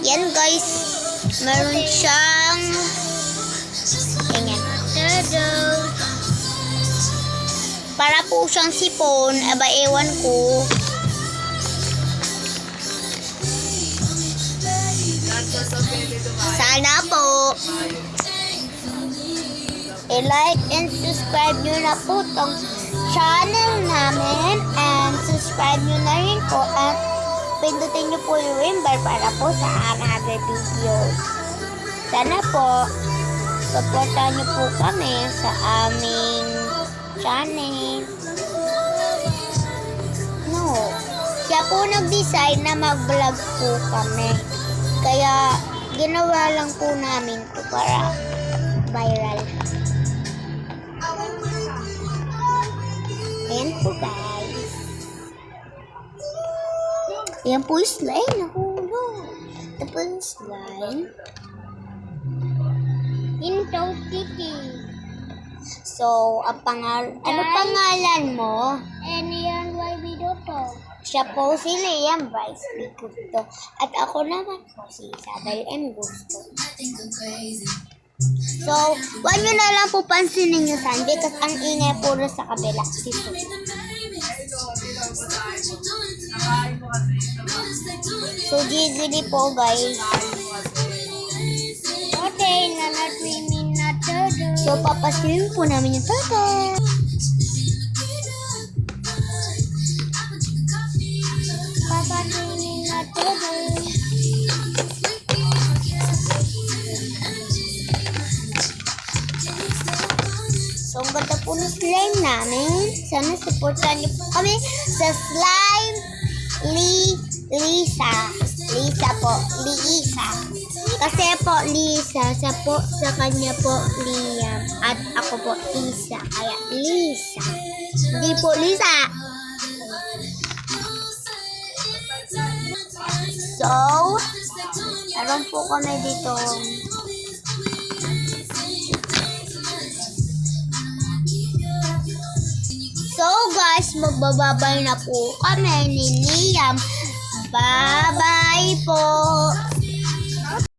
Yan guys, meron siyang ganyan. Para po siyang sipon, aba ewan ko. Sana po i-like and subscribe nyo na po tong channel namin, and subscribe nyo na rin po at pindutin nyo po yung ring bell para po sa another videos. Sana po supportan nyo po kami sa aming channel. No, siya po nag-decide na mag-vlog po kami, kaya ginawa lang po namin to para viral. Ayan po guys. Ayan po yung slime. Nahulog. Ito po yung slime. Into Titi. So, ang ano pangalan mo? Yan, why we don't talk? Siya po si Liam Bryce B. Gusto. At ako naman po si Isabel M. Gusto. So, wag nyo na lang po pansinin yung Sunday kasi ang ingay puro sa kabila. Dito. So, gigili po guys. Okay, not swimming, not turtle. So, papaswimming po namin yung turtle. Papa swimming, not turtle. So, ang ganda po ng slime namin. Sana supportan niyo po kami sa slime Lisa. Lisa po. Liisa. Kasi po Lisa. Sa kanya po Liam. At ako po Isa. Kaya Lisa. Hindi po Lisa. So, meron po kami dito. So guys, magbababay na po kami ni Liam. Bye-bye po.